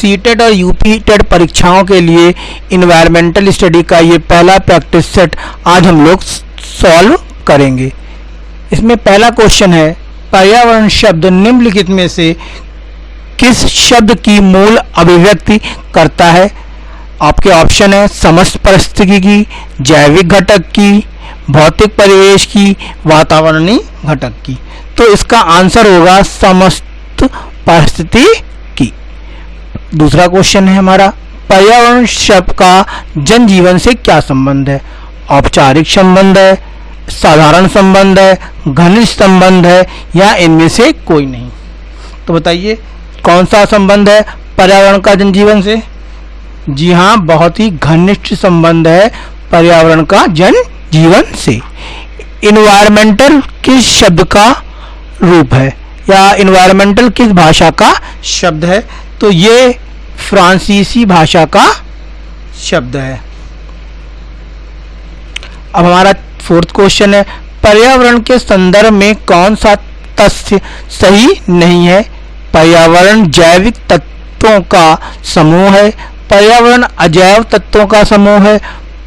CTET और UP TET परीक्षाओं के लिए इन्वायरमेंटल स्टडी का ये पहला प्रैक्टिस सेट आज हम लोग सॉल्व करेंगे। इसमें पहला क्वेश्चन है, पर्यावरण शब्द निम्नलिखित में से किस शब्द की मूल अभिव्यक्ति करता है? आपके ऑप्शन है समस्त परिस्थिति की, जैविक घटक की, भौतिक परिवेश की, वातावरणीय घटक की। तो इसका आंसर होगा समस्त परिस्थिति की। दूसरा क्वेश्चन है हमारा, पर्यावरण शब्द का जनजीवन से क्या संबंध है? औपचारिक संबंध है, साधारण संबंध है, घनिष्ठ संबंध है या इनमें से कोई नहीं? तो बताइए कौन सा संबंध है पर्यावरण का जनजीवन से? जी हाँ, बहुत ही घनिष्ठ संबंध है पर्यावरण का जनजीवन से। इन्वायरमेंटल किस शब्द का रूप है या इन्वायरमेंटल किस भाषा का शब्द है? तो ये फ्रांसीसी भाषा का शब्द है। अब हमारा फोर्थ क्वेश्चन है, पर्यावरण के संदर्भ में कौन सा तथ्य सही नहीं है? पर्यावरण जैविक तत्वों का समूह है, पर्यावरण अजैव तत्वों का समूह है,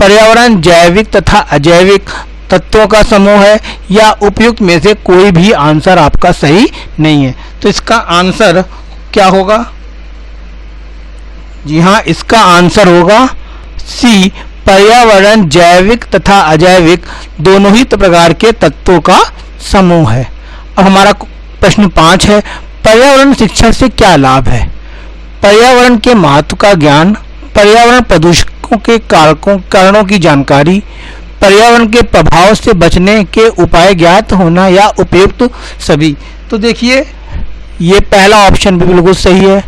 पर्यावरण जैविक तथा अजैविक तत्वों का समूह है या उपयुक्त में से कोई भी आंसर आपका सही नहीं है। तो इसका आंसर क्या होगा? जी हाँ, इसका आंसर होगा सी, पर्यावरण जैविक तथा अजैविक दोनों ही प्रकार के तत्वों का समूह है। अब हमारा प्रश्न 5 है, पर्यावरण शिक्षा से क्या लाभ है? पर्यावरण के महत्व का ज्ञान, पर्यावरण प्रदूषकों के कारणों की जानकारी, पर्यावरण के प्रभाव से बचने के उपाय ज्ञात होना या उपयुक्त सभी। तो देखिए ये पहला ऑप्शन भी बिल्कुल सही है,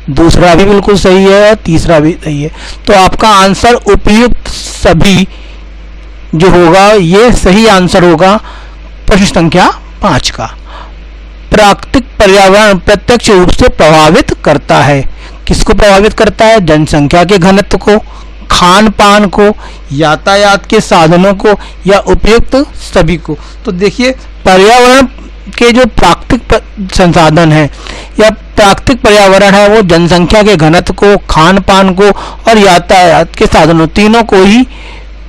दूसरा भी बिल्कुल सही है और तीसरा भी सही है। तो आपका आंसर उपयुक्त सभी जो होगा ये सही आंसर होगा प्रश्न संख्या 5 का। प्राकृतिक पर्यावरण प्रत्यक्ष रूप से प्रभावित करता है। किसको प्रभावित करता है? जनसंख्या के घनत्व को, खान पान को, यातायात के साधनों को या उपयुक्त सभी को। तो देखिए पर्यावरण के जो प्राकृतिक संसाधन है या प्राकृतिक पर्यावरण है वो जनसंख्या के घनत्व को, खान पान को और यातायात के साधनों तीनों को ही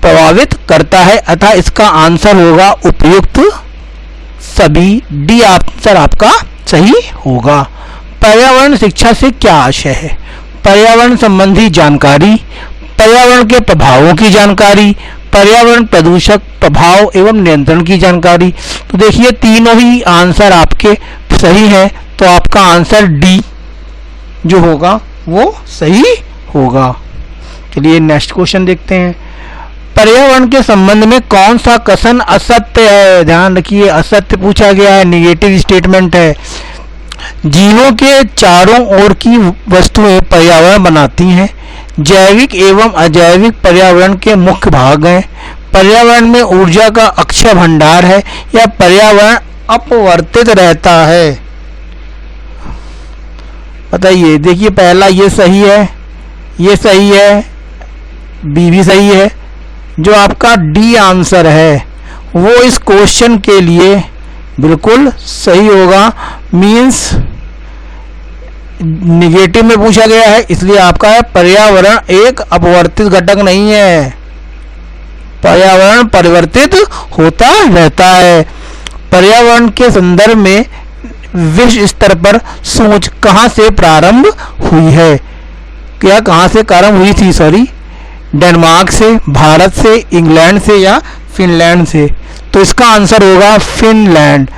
प्रभावित करता है। अतः इसका आंसर होगा उपयुक्त सभी। डी आंसर आपका सही होगा। पर्यावरण शिक्षा से क्या आशय है? पर्यावरण संबंधी जानकारी, पर्यावरण के प्रभावों की जानकारी, पर्यावरण प्रदूषक प्रभाव एवं नियंत्रण की जानकारी। तो देखिए तीनों ही आंसर आपके सही हैं, तो आपका आंसर डी जो होगा वो सही होगा। चलिए नेक्स्ट क्वेश्चन देखते हैं, पर्यावरण के संबंध में कौन सा कथन असत्य है? ध्यान रखिए असत्य पूछा गया है, निगेटिव स्टेटमेंट है। जीवों के चारों ओर की वस्तुएं पर्यावरण बनाती हैं। जैविक एवं अजैविक पर्यावरण के मुख्य भाग हैं। पर्यावरण में ऊर्जा का अक्षय भंडार है या पर्यावरण अपवर्तित रहता है? बताइए। देखिए पहला ये सही है, ये सही है, बी भी सही है। जो आपका डी आंसर है वो इस क्वेश्चन के लिए बिल्कुल सही होगा। मीन्स निगेटिव में पूछा गया है इसलिए आपका है पर्यावरण एक अपवर्तित घटक नहीं है, पर्यावरण परिवर्तित होता रहता है। पर्यावरण के संदर्भ में विश्व स्तर पर सोच कहां से प्रारंभ हुई है? क्या कहां से प्रारंभ हुई थी? सॉरी, डेनमार्क से, भारत से, इंग्लैंड से या फिनलैंड से? तो इसका आंसर होगा फिनलैंड।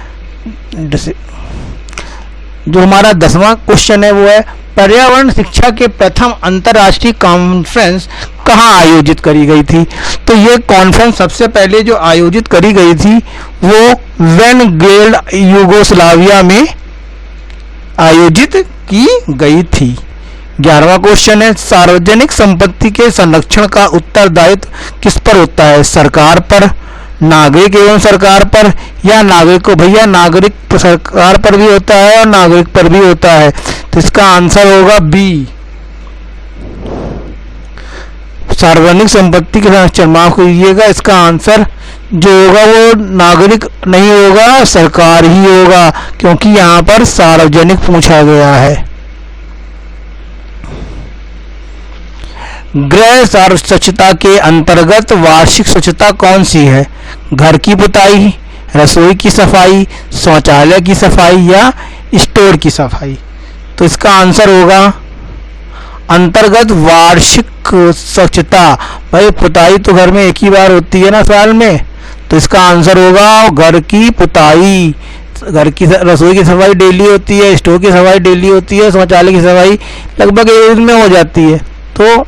जो हमारा 10वां क्वेश्चन है वो है, पर्यावरण शिक्षा के प्रथम अंतर्राष्ट्रीय कॉन्फ्रेंस कहाँ आयोजित करी गई थी? तो ये कॉन्फ्रेंस सबसे पहले जो आयोजित करी गई थी वो वेनगेल्ड यूगोस्लाविया में आयोजित की गई थी। 11वां क्वेश्चन है, सार्वजनिक संपत्ति के संरक्षण का उत्तरदायित्व किस पर होता है? सरकार पर, नागरिक एवं सरकार पर या नागरिक को? भैया नागरिक सरकार पर भी होता है और नागरिक पर भी होता है, तो इसका आंसर होगा बी, सार्वजनिक संपत्ति के संरक्षण। माफ कीजिएगा, इसका आंसर जो होगा वो नागरिक नहीं होगा, सरकार ही होगा, क्योंकि यहाँ पर सार्वजनिक पूछा गया है। गृह स्वच्छता के अंतर्गत वार्षिक स्वच्छता कौन सी है? घर की पुताई, रसोई की सफाई, शौचालय की सफाई या स्टोर की सफाई? तो इसका आंसर होगा अंतर्गत वार्षिक स्वच्छता। भाई पुताई तो घर में एक ही बार होती है ना साल में, तो इसका आंसर होगा घर की पुताई। घर की रसोई की सफाई डेली होती है, स्टोर की सफाई डेली होती है, शौचालय की सफाई लगभग एक दिन में हो जाती है। तो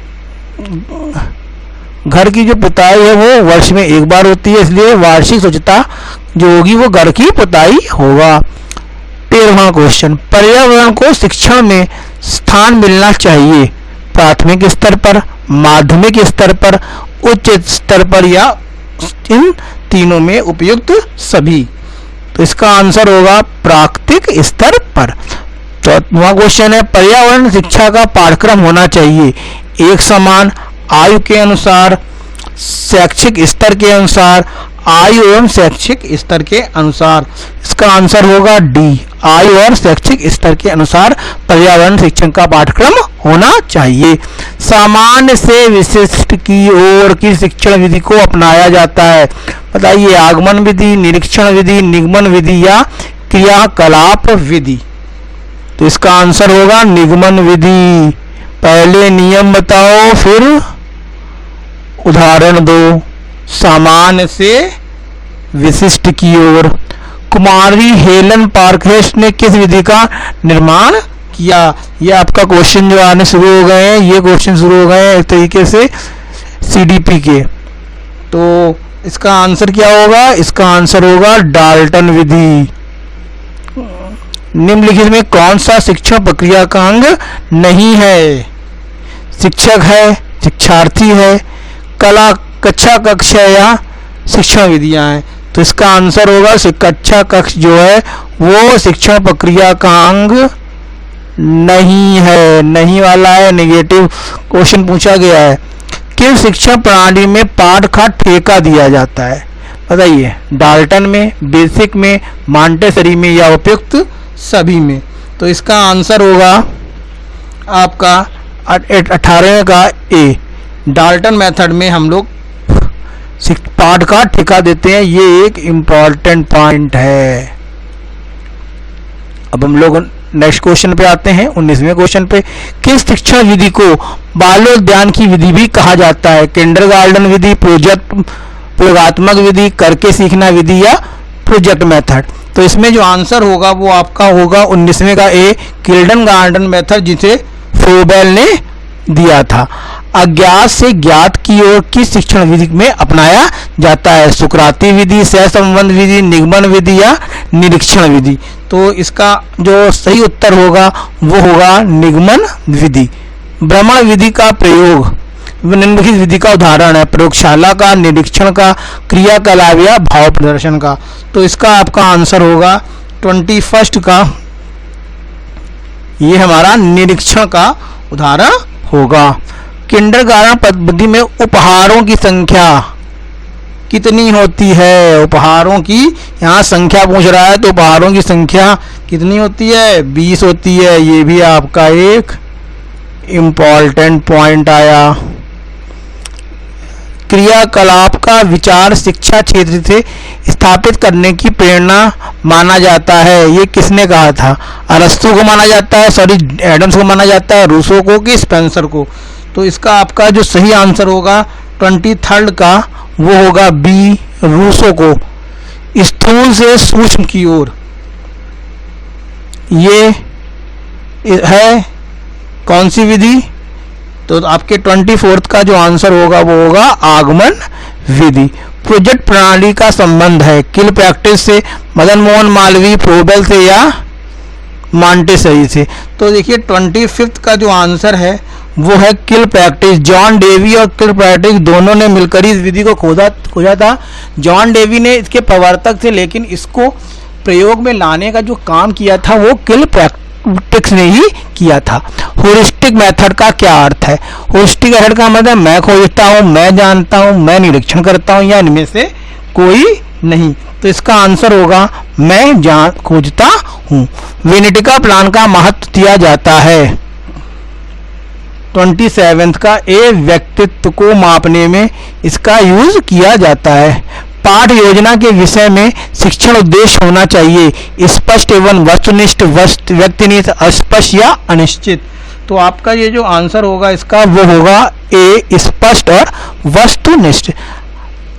घर की जो पुताई है वो वर्ष में एक बार होती है, इसलिए वार्षिक स्वच्छता जो होगी वो घर की पुताई होगा। 13वां क्वेश्चन, पर्यावरण को शिक्षा में स्थान मिलना चाहिए प्राथमिक स्तर पर, माध्यमिक स्तर पर, उच्च स्तर पर या इन तीनों में उपयुक्त सभी? तो इसका आंसर होगा प्राथमिक स्तर पर। चौथा क्वेश्चन है, पर्यावरण शिक्षा का पाठ्यक्रम होना चाहिए एक समान, आयु के अनुसार, शैक्षिक स्तर के अनुसार, आयु एवं शैक्षिक स्तर के अनुसार? इसका आंसर होगा डी, आयु और शैक्षिक स्तर के अनुसार पर्यावरण शिक्षण का पाठ्यक्रम होना चाहिए। सामान्य से विशिष्ट की ओर की शिक्षण विधि को अपनाया जाता है? बताइए, आगमन विधि, निरीक्षण विधि, निगमन विधि या क्रियाकलाप विधि? तो इसका आंसर होगा निगमन विधि। पहले नियम बताओ फिर उदाहरण दो। सामान्य से विशिष्ट की ओर। कुमारी हेलन पार्कहेस्ट ने किस विधि का निर्माण किया? ये आपका क्वेश्चन जो आने शुरू हो गए हैं, ये क्वेश्चन शुरू हो गए हैं एक तरीके से सीडीपी के। तो इसका आंसर क्या होगा? इसका आंसर होगा डाल्टन विधि। निम्नलिखित में कौन सा शिक्षण प्रक्रिया का अंग नहीं है? शिक्षक है, शिक्षार्थी है, कला कक्षा कक्ष है या शिक्षण विधियां हैं? तो इसका आंसर होगा कक्षा कक्ष जो है वो शिक्षण प्रक्रिया का अंग नहीं है, नहीं वाला है, नेगेटिव क्वेश्चन पूछा गया है। किस शिक्षण प्रणाली में पाठ का ठेका दिया जाता है? बताइए, डाल्टन में, बेसिक में, मॉन्टेसरी में या उपयुक्त सभी में? तो इसका आंसर होगा आपका 18वें का ए। डाल्टन मेथड में हम लोग पाठ का ठेका देते हैं, ये एक इम्पॉर्टेंट पॉइंट है। अब हम लोग नेक्स्ट क्वेश्चन पे आते हैं, 19वें क्वेश्चन पे। किस शिक्षण विधि को बालोद्यान की विधि भी कहा जाता है? किंडरगार्टन विधि, प्रयोगात्मक विधि, करके सीखना विधि या प्रोजेक्ट मेथड? तो इसमें जो आंसर होगा वो आपका होगा 19वें का ए, किंडरगार्टन मेथड, जिसे फ्रोबेल ने दिया था। अज्ञात से ज्ञात की ओर किस शिक्षण विधि में अपनाया जाता है? सुकराती विधि, सहसंबंध विधि, निगमन विधि या निरीक्षण विधि? तो इसका जो सही उत्तर होगा वो होगा निगमन विधि। भ्रमण विधि का प्रयोग निम्नलिखित विधि का उदाहरण है? प्रयोगशाला का, निरीक्षण का, क्रियाकलाप या भाव प्रदर्शन का? तो इसका आपका आंसर होगा 21 का, ये हमारा निरीक्षण का उदाहरण होगा। किंडरगार्टन पद्धति में उपहारों की संख्या कितनी होती है? उपहारों की यहाँ संख्या पूछ रहा है, तो उपहारों की संख्या कितनी होती है? 20 होती है। ये भी आपका एक इम्पॉर्टेंट पॉइंट आया। क्रियाकलाप का विचार शिक्षा क्षेत्र से स्थापित करने की प्रेरणा माना जाता है, ये किसने कहा था? अरस्तु को माना जाता है, सॉरी एडम्स को माना जाता है, रूसो को कि स्पेंसर को? तो इसका आपका जो सही आंसर होगा 23 का वो होगा बी, रूसो को। स्थूल से सूक्ष्म की ओर, ये है कौन सी विधि? तो आपके 24 का जो आंसर होगा वो होगा आगमन विधि। प्रोजेक्ट प्रणाली का संबंध है किल प्रैक्टिस से, मदन मोहन मालवीय, फ्रोबेल से या मॉन्टेसरी से? तो देखिए 25 का जो आंसर है वो है किल प्रैक्टिस। जॉन डेवी और किल प्रैक्टिस दोनों ने मिलकर इस विधि को खोजा था। जॉन डेवी ने इसके प्रवर्तक थे, लेकिन इसको प्रयोग में लाने का जो काम किया था वो किल प्रैक्टिस ने ही किया था। होलिस्टिक मेथड का क्या अर्थ है? होलिस्टिक मेथड का मतलब मैं खोजता हूँ, मैं जानता हूँ, मैं निरीक्षण करता हूँ या इनमें से कोई नहीं? तो इसका आंसर होगा मैं खोजता हूँ। वेनेटिका प्लान का महत्व दिया जाता है। 27 का ए व्यक्तित्व को मापने में इसका यूज किया जाता है। पाठ योजना के विषय में शिक्षण उद्देश्य होना चाहिए स्पष्ट एवं वस्तुनिष्ठ, व्यक्तिनिष्ठ, अस्पष्ट या अनिश्चित। तो आपका ये जो आंसर होगा इसका वो होगा ए स्पष्ट और वस्तुनिष्ठ।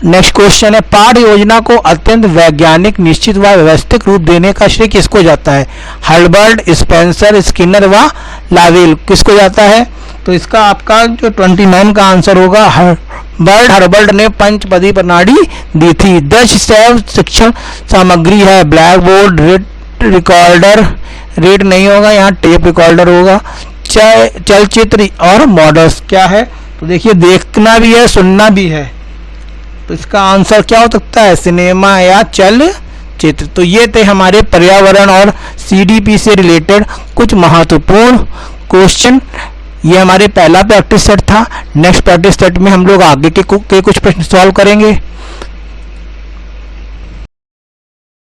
नेक्स्ट क्वेश्चन है, पाठ योजना को अत्यंत वैज्ञानिक, निश्चित व व्यवस्थित रूप देने का श्रेय किसको जाता है? हर्बर्ट, स्पेंसर, स्किनर व लावेल, किसको जाता है? तो इसका आपका जो 29 का आंसर होगा हर्बर्ट ने पंचपदी प्रणाली दी थी। 10 शिक्षण सामग्री है ब्लैक बोर्ड, रिकॉर्डर, रीड नहीं होगा यहाँ, टेप रिकॉर्डर होगा, चलचित्र और मॉडल्स क्या है? तो देखिए देखना भी है सुनना भी है, तो इसका आंसर क्या हो सकता है? सिनेमा या चलचित्र। तो ये थे हमारे पर्यावरण और सीडीपी से रिलेटेड कुछ महत्वपूर्ण क्वेश्चन। ये हमारे पहला प्रैक्टिस सेट था। नेक्स्ट प्रैक्टिस सेट में हम लोग आगे के कुछ प्रश्न सॉल्व करेंगे।